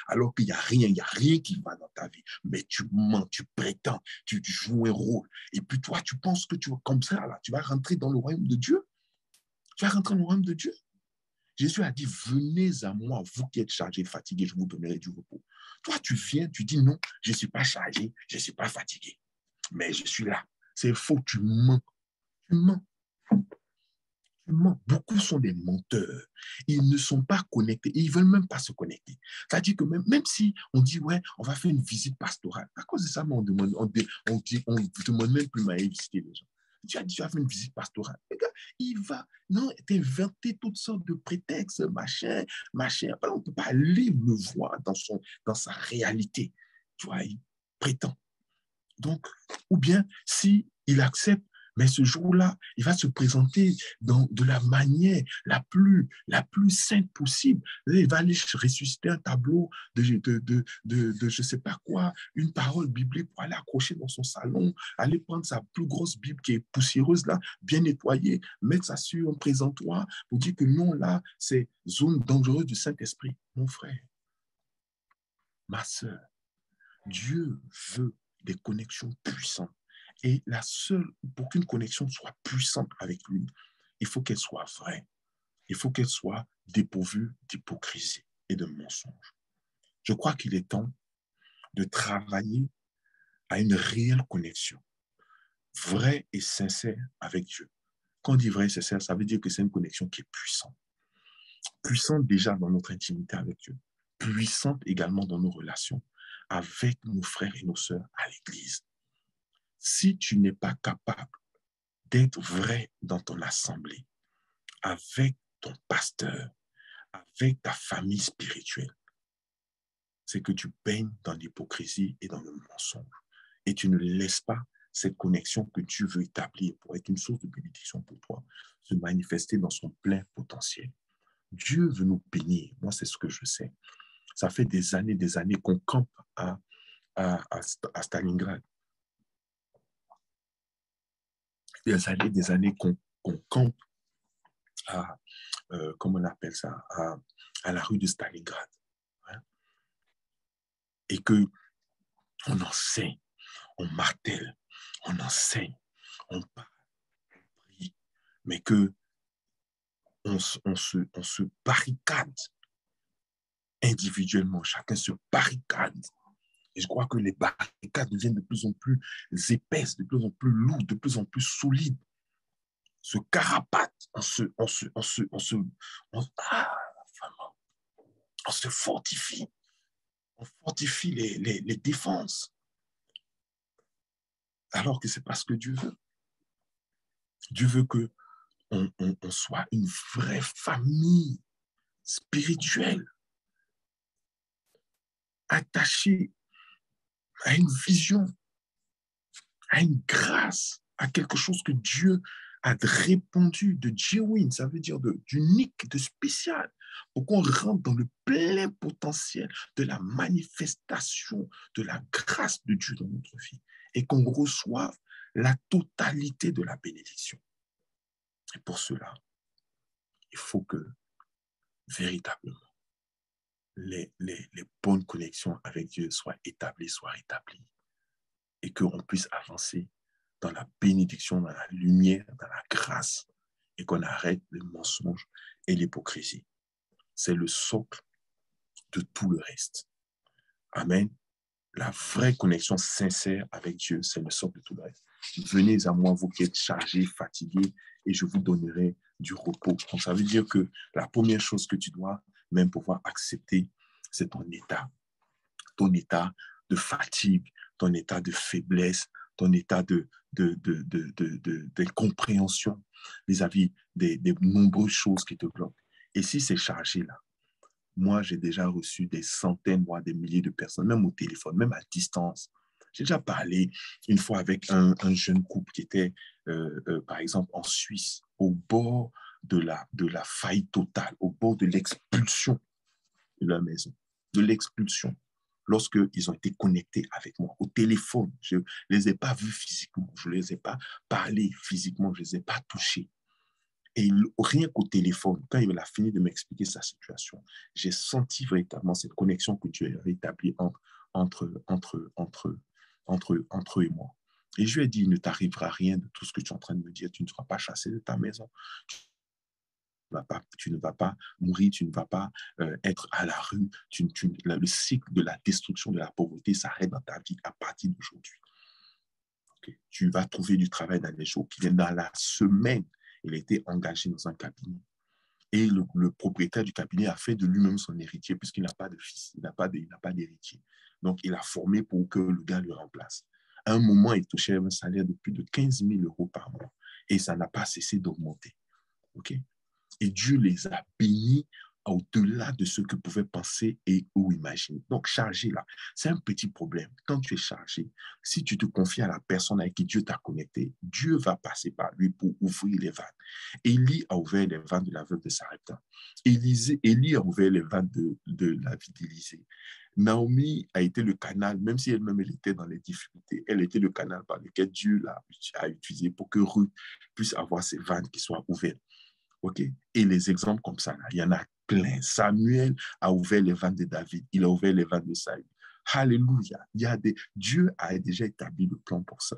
alors qu'il n'y a rien, qui va dans ta vie. Mais tu mens, tu prétends, tu joues un rôle. Et puis toi, tu penses que tu vas comme ça, là, tu vas rentrer dans le royaume de Dieu. Tu vas rentrer dans le royaume de Dieu. Jésus a dit, venez à moi, vous qui êtes chargés, fatigués, je vous donnerai du repos. Toi, tu viens, tu dis non, je ne suis pas chargé, je ne suis pas fatigué, mais je suis là. C'est faux, tu mens. Tu mens. Tu mens. Beaucoup sont des menteurs. Ils ne sont pas connectés. Ils ne veulent même pas se connecter. C'est-à-dire que même si on dit, ouais, on va faire une visite pastorale, à cause de ça, on demande, on demande même plus à visiter les gens. Tu as dit, tu vas faire une visite pastorale. Les gars, il va t'inventer toutes sortes de prétextes, machin. Après, on ne peut pas aller le voir dans sa réalité. Tu vois, il prétend. Donc, ou bien, si il accepte, mais ce jour-là, il va se présenter de la manière la plus sainte possible. Il va aller ressusciter un tableau de je ne sais pas quoi, une parole biblique pour aller accrocher dans son salon, aller prendre sa plus grosse Bible qui est poussiéreuse, là, bien nettoyée, mettre ça sur un présentoir pour dire que non, là, c'est zone dangereuse du Saint-Esprit. Mon frère, ma soeur, Dieu veut des connexions puissantes. Et pour qu'une connexion soit puissante avec lui, il faut qu'elle soit vraie. Il faut qu'elle soit dépourvue d'hypocrisie et de mensonge. Je crois qu'il est temps de travailler à une réelle connexion, vraie et sincère avec Dieu. Quand on dit vrai et sincère, ça veut dire que c'est une connexion qui est puissante. Puissante déjà dans notre intimité avec Dieu, puissante également dans nos relations avec nos frères et nos sœurs à l'Église. Si tu n'es pas capable d'être vrai dans ton assemblée, avec ton pasteur, avec ta famille spirituelle, c'est que tu baignes dans l'hypocrisie et dans le mensonge. Et tu ne laisses pas cette connexion que Dieu veut établir pour être une source de bénédiction pour toi, se manifester dans son plein potentiel. Dieu veut nous bénir. Moi, c'est ce que je sais. Ça fait des années qu'on campe à Stalingrad. Des années qu'on campe à, comment on appelle ça, à la rue de Stalingrad. Hein? Et que on enseigne, on martèle, on enseigne, on parle, on prie, mais que on se barricade individuellement, chacun se barricade. Et je crois que les barricades deviennent de plus en plus épaisses, de plus en plus lourdes, de plus en plus solides. Se carapate, on se fortifie. On fortifie les défenses. Alors que c'est pas ce que Dieu veut. Dieu veut que on soit une vraie famille spirituelle, attachée à une vision, à une grâce, à quelque chose que Dieu a répandu de genuine, ça veut dire d'unique, de spécial, pour qu'on rentre dans le plein potentiel de la manifestation de la grâce de Dieu dans notre vie et qu'on reçoive la totalité de la bénédiction. Et pour cela, il faut que véritablement les bonnes connexions avec Dieu soient établies, soient rétablies et qu'on puisse avancer dans la bénédiction, dans la lumière, dans la grâce et qu'on arrête le mensonge et l'hypocrisie. C'est le socle de tout le reste. Amen. La vraie connexion sincère avec Dieu, c'est le socle de tout le reste. Venez à moi, vous qui êtes chargés, fatigués, et je vous donnerai du repos. Donc, ça veut dire que la première chose que tu dois même pouvoir accepter, c'est ton état de fatigue, ton état de faiblesse, ton état d'incompréhension vis-à-vis des nombreuses choses qui te bloquent. Et si c'est chargé là, moi, j'ai déjà reçu des centaines, voire des milliers de personnes, même au téléphone, même à distance. J'ai déjà parlé une fois avec un jeune couple qui était, par exemple, en Suisse, au bord de la faillite totale, au bord de l'expulsion de leur maison, de l'expulsion, lorsqu'ils ont été connectés avec moi au téléphone. Je ne les ai pas vus physiquement, je ne les ai pas parlé physiquement, je ne les ai pas touchés. Et rien qu'au téléphone, quand il a fini de m'expliquer sa situation, j'ai senti véritablement cette connexion que Dieu a établie entre eux et moi. Et je lui ai dit, il ne t'arrivera rien de tout ce que tu es en train de me dire. Tu ne seras pas chassé de ta maison. Tu ne vas pas mourir, tu ne vas pas être à la rue. Le cycle de la destruction de la pauvreté s'arrête dans ta vie à partir d'aujourd'hui. Okay. Tu vas trouver du travail dans les jours qui viennent. Dans la semaine, il a été engagé dans un cabinet. Et le propriétaire du cabinet a fait de lui-même son héritier puisqu'il n'a pas de fils, il n'a pas d'héritier. Donc, il a formé pour que le gars le remplace. À un moment, il touchait un salaire de plus de 15 000 € par mois. Et ça n'a pas cessé d'augmenter. Okay? Et Dieu les a bénis au-delà de ce que pouvaient penser et ou imaginer. Donc, chargé là, c'est un petit problème. Quand tu es chargé, si tu te confies à la personne avec qui Dieu t'a connecté, Dieu va passer par lui pour ouvrir les vannes. Élie a ouvert les vannes de la veuve de Sarepta. Élie a ouvert les vannes de la vie d'Élisée. Naomi a été le canal, même si elle-même elle était dans les difficultés, elle était le canal par lequel Dieu a utilisé pour que Ruth puisse avoir ses vannes qui soient ouvertes. Okay? Et les exemples comme ça, là, il y en a plein. Samuel a ouvert les vannes de David, il a ouvert les vannes de Saül. Alléluia. Dieu a déjà établi le plan pour ça.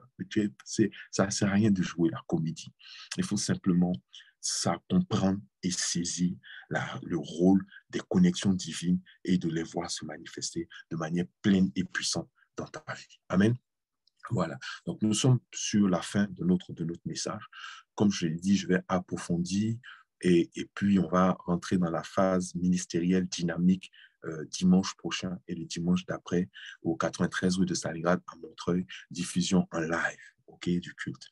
Ça ne sert à rien de jouer la comédie. Il faut simplement ça comprendre et saisir le rôle des connexions divines et de les voir se manifester de manière pleine et puissante dans ta vie. Amen. Voilà. Donc, nous sommes sur la fin de notre message. Comme je l'ai dit, je vais approfondir et puis on va rentrer dans la phase ministérielle dynamique dimanche prochain et le dimanche d'après au 93 rue de Stalingrad à Montreuil, diffusion en live, ok, du culte.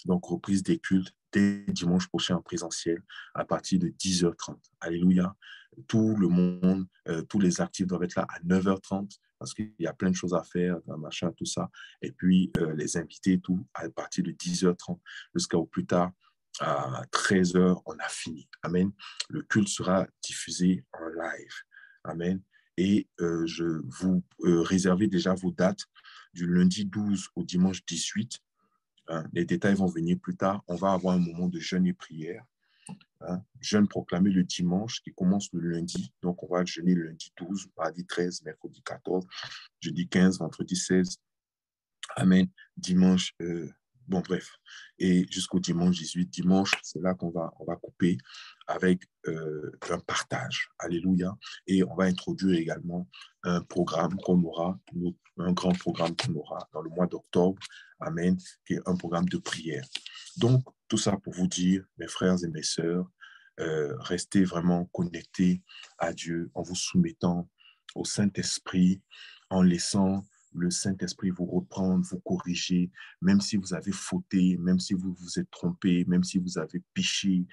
Donc, reprise des cultes dès dimanche prochain en présentiel à partir de 10h30. Alléluia. Tout le monde, tous les actifs doivent être là à 9h30 parce qu'il y a plein de choses à faire, machin, tout ça. Et puis, les invités, tout, à partir de 10h30 jusqu'à au plus tard, à 13h, on a fini. Amen. Le culte sera diffusé en live. Amen. Et je vous réservez déjà vos dates du lundi 12 au dimanche 18. Hein. Les détails vont venir plus tard. On va avoir un moment de jeûne et prière. Hein. Jeûne proclamé le dimanche qui commence le lundi. Donc, on va jeûner le lundi 12, mardi 13, mercredi 14, jeudi 15, vendredi 16. Amen. Dimanche, bon, bref. Et jusqu'au dimanche 18. Dimanche, c'est là on va couper avec un partage. Alléluia. Et on va introduire également un programme qu'on aura, un grand programme qu'on aura dans le mois d'octobre. Amen. Qui est un programme de prière. Donc, tout ça pour vous dire, mes frères et mes sœurs, restez vraiment connectés à Dieu en vous soumettant au Saint-Esprit, en laissant le Saint-Esprit vous reprendre, vous corriger, même si vous avez fauté, même si vous vous êtes trompé, même si vous avez péché,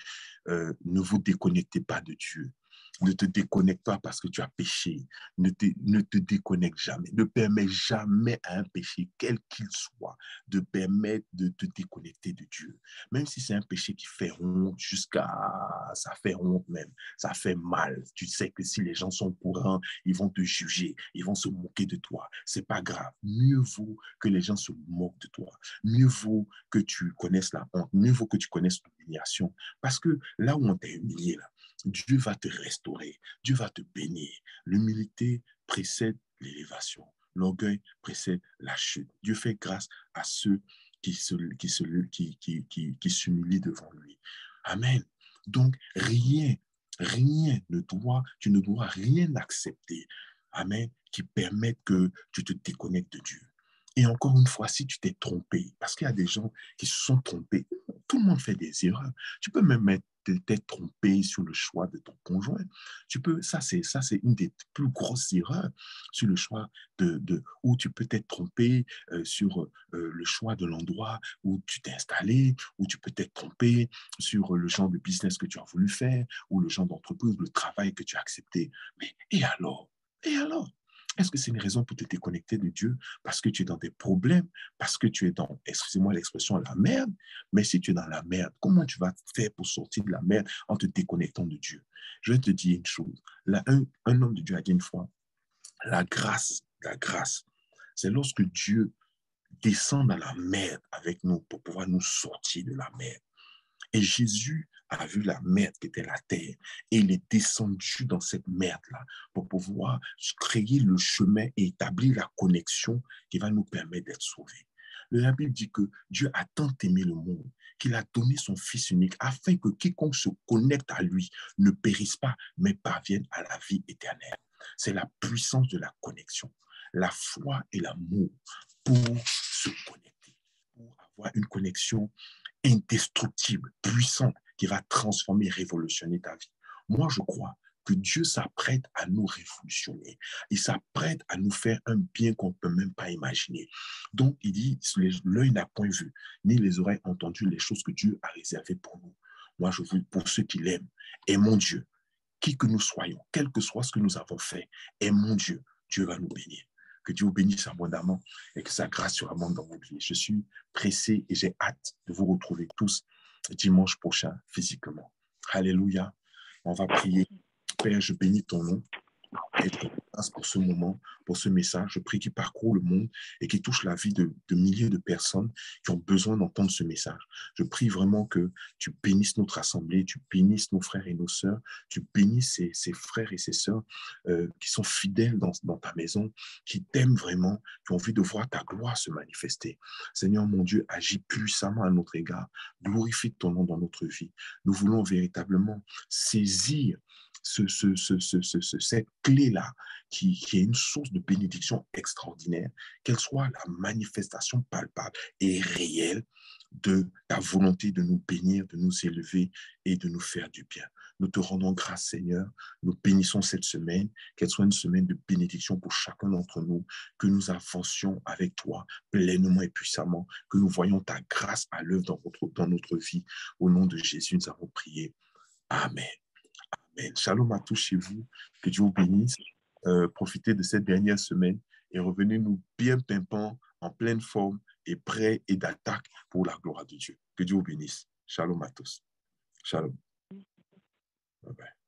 ne vous déconnectez pas de Dieu. Ne te déconnecte pas parce que tu as péché. Ne te déconnecte jamais. Ne permets jamais à un péché, quel qu'il soit, de permettre de te déconnecter de Dieu. Même si c'est un péché qui fait honte, ça fait honte même, ça fait mal. Tu sais que si les gens sont au courant, ils vont te juger, ils vont se moquer de toi. C'est pas grave. Mieux vaut que les gens se moquent de toi. Mieux vaut que tu connaisses la honte. Mieux vaut que tu connaisses l'humiliation. Parce que là où on t'a humilié, là, Dieu va te restaurer. Dieu va te bénir. L'humilité précède l'élévation. L'orgueil précède la chute. Dieu fait grâce à ceux qui s'humilient devant lui. Amen. Donc, tu ne dois rien accepter. Amen. Qui permette que tu te déconnectes de Dieu. Et encore une fois, si tu t'es trompé, parce qu'il y a des gens qui se sont trompés, tout le monde fait des erreurs. Tu peux même t'être trompé sur le choix de ton conjoint. Ça c'est une des plus grosses erreurs sur le choix où tu peux t'être trompé sur le choix de l'endroit où tu t'es installé, où tu peux t'être trompé sur le genre de business que tu as voulu faire, ou le genre d'entreprise, le travail que tu as accepté. Mais et alors? Et alors? Est-ce que c'est une raison pour te déconnecter de Dieu parce que tu es dans des problèmes, parce que tu es dans, excusez-moi l'expression, la merde? Mais si tu es dans la merde, comment tu vas faire pour sortir de la merde en te déconnectant de Dieu? Je vais te dire une chose. Là, un homme de Dieu a dit une fois, la grâce, c'est lorsque Dieu descend dans la merde avec nous pour pouvoir nous sortir de la merde. Et Jésus a vu la merde qui était la terre et il est descendu dans cette merde-là pour pouvoir créer le chemin et établir la connexion qui va nous permettre d'être sauvés. La Bible dit que Dieu a tant aimé le monde qu'il a donné son Fils unique afin que quiconque se connecte à lui ne périsse pas, mais parvienne à la vie éternelle. C'est la puissance de la connexion, la foi et l'amour pour se connecter, pour avoir une connexion indestructible, puissante, qui va transformer, révolutionner ta vie. Moi, je crois que Dieu s'apprête à nous révolutionner. Il s'apprête à nous faire un bien qu'on ne peut même pas imaginer. Donc, il dit, l'œil n'a point vu, ni les oreilles entendu les choses que Dieu a réservées pour nous. Moi, je veux, pour ceux qui l'aiment, aimons Dieu. Qui que nous soyons, quel que soit ce que nous avons fait, aimons Dieu. Dieu va nous bénir. Que Dieu vous bénisse abondamment et que sa grâce surabonde dans votre vie. Je suis pressé et j'ai hâte de vous retrouver tous dimanche prochain physiquement. Alléluia. On va prier. Père, je bénis ton nom. Et je te remercie pour ce moment, pour ce message. Je prie qu'il parcourt le monde et qu'il touche la vie de milliers de personnes qui ont besoin d'entendre ce message. Je prie vraiment que tu bénisses notre assemblée, tu bénisses nos frères et nos sœurs, tu bénisses ces frères et ces sœurs qui sont fidèles dans ta maison, qui t'aiment vraiment, qui ont envie de voir ta gloire se manifester. Seigneur mon Dieu, agis puissamment à notre égard. Glorifie ton nom dans notre vie. Nous voulons véritablement saisir cette clé-là qui est une source de bénédiction extraordinaire, qu'elle soit la manifestation palpable et réelle de ta volonté de nous bénir, de nous élever et de nous faire du bien. Nous te rendons grâce, Seigneur. Nous bénissons cette semaine, qu'elle soit une semaine de bénédiction pour chacun d'entre nous, que nous avancions avec toi pleinement et puissamment, que nous voyons ta grâce à l'œuvre dans notre vie. Au nom de Jésus, nous avons prié. Amen. Amen. Shalom à tous chez vous. Que Dieu vous bénisse. Profitez de cette dernière semaine et revenez-nous bien pimpants, en pleine forme et prêts et d'attaque pour la gloire de Dieu. Que Dieu vous bénisse. Shalom à tous. Shalom. Bye bye.